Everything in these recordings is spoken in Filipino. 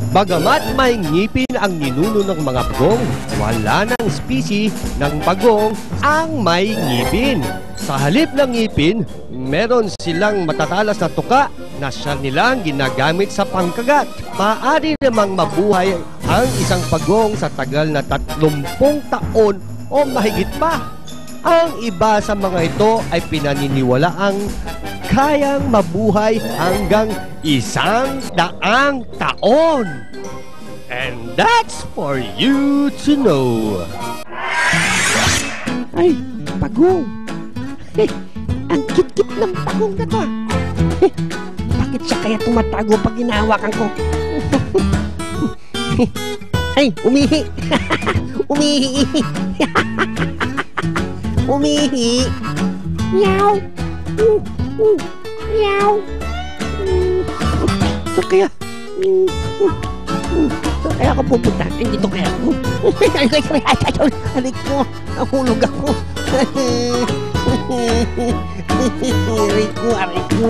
Bagamat may ngipin ang ninuno ng mga pagong, wala nang specie ng pagong ang may ngipin. Sa halip ng ngipin, meron silang matatalas na tuka na siya nilang ginagamit sa pangkagat. Maaari namang mabuhay ang isang pagong sa tagal na 30 taon o mahigit pa. Ang iba sa mga ito ay pinaniniwalaang kayang mabuhay hanggang 100 taon. And that's for you to know. Ay, pagong. Ang kit-kit ng pagong na to. Bakit siya kaya tumatago pag hinahawakan ko? Ay, umihi. Umihi. Umihi. Meow. Meow. So kaya kaya ako pupunta. Dito kaya ako. Arik ko. Nahulog ako. Arik ko. Arik ko.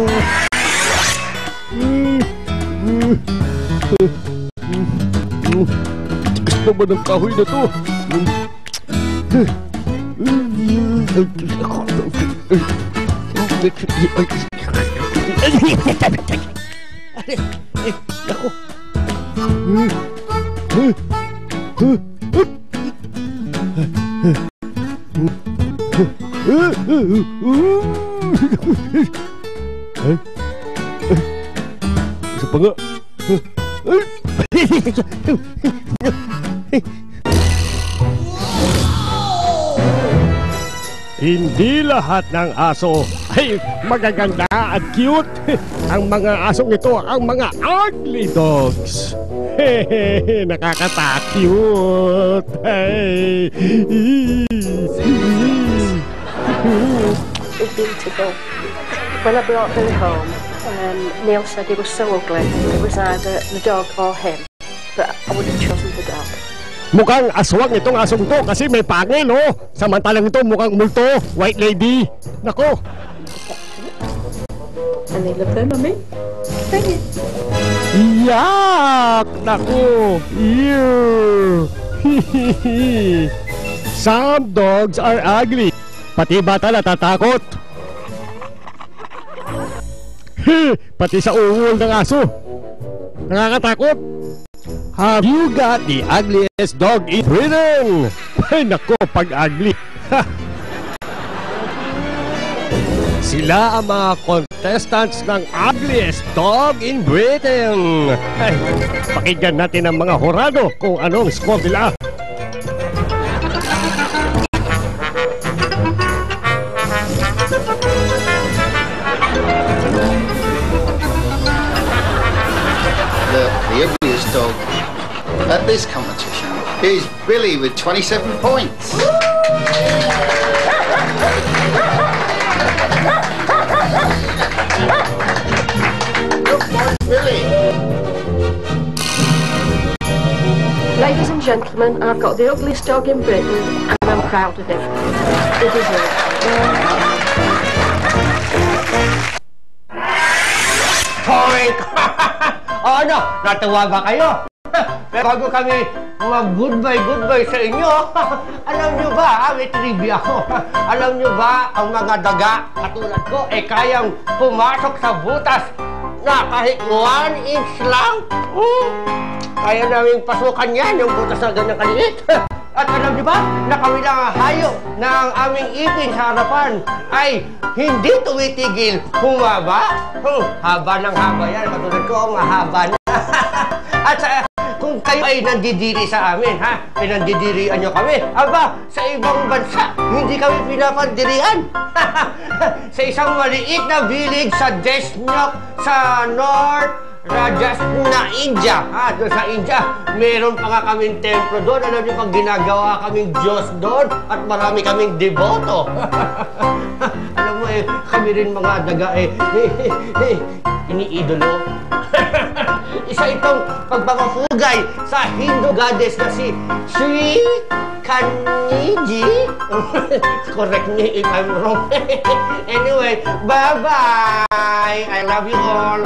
Tigas naman ang kahoy na to. Ako. Isa pa nga. Hindi lahat ng aso ay magaganda at cute. Ang mga asong ito ang mga ugly dogs. Hehehe, nakakata-cute. Hey. It's beautiful. When I brought them home, Neil said he was so ugly. It was either the dog or him. But I would have chosen the dog. Mukhang aswang itong asong to kasi may pangil, oh. Samantalang ito mukhang multo, white lady. Nako. And they love their mummy. Thank you. Yak! Nako. Ew. Some dogs are ugly. Pati bata natatakot. Pati sa ungol ng aso. Nakakatakot. Have you got the ugliest dog in Britain? Ay nako, pag ugly. Sila ang mga contestants ng ugliest dog in Britain. Ay, pakinggan natin ang mga horado kung anong score nila. The ugliest dog at this competition is Billy with 27 points. Good boy, Billy. Ladies and gentlemen, I've got the ugliest dog in Britain, and I'm proud of him. It is it. Point! O ano, natuwa ba kayo? Pero bago kami mag-goodbye sa inyo, alam nyo ba, may trivia ko. Alam nyo ba, ang mga daga katulad ko, kayang pumasok sa butas na kahit 1 inch lang? Kaya namin pasukan yan, yung butas na ganyang kaliit. At alam nyo ba, na kami lang ang hayop na ang aming ipin sa harapan ay hindi tumitigil humaba. Haba ng haba yan, katulad ko, mahaba na. At kung kayo ay nandidiri sa amin, ha? Pinandidirian nyo kami. Aba, sa ibang bansa, hindi kami pinapandirian. Sa isang maliit na village sa Desnyok, sa North Rajasthan, India. Doon sa India, meron pa nga kaming templo doon. Alam niyo pag ginagawa kaming Diyos doon at marami kaming deboto. Alam mo kami rin mga daga iniidolo. Isa itong pagpapafugay sa Hindu goddess na si Sri Kaniji. Correct me if I'm wrong. Anyway, bye-bye. I love you all.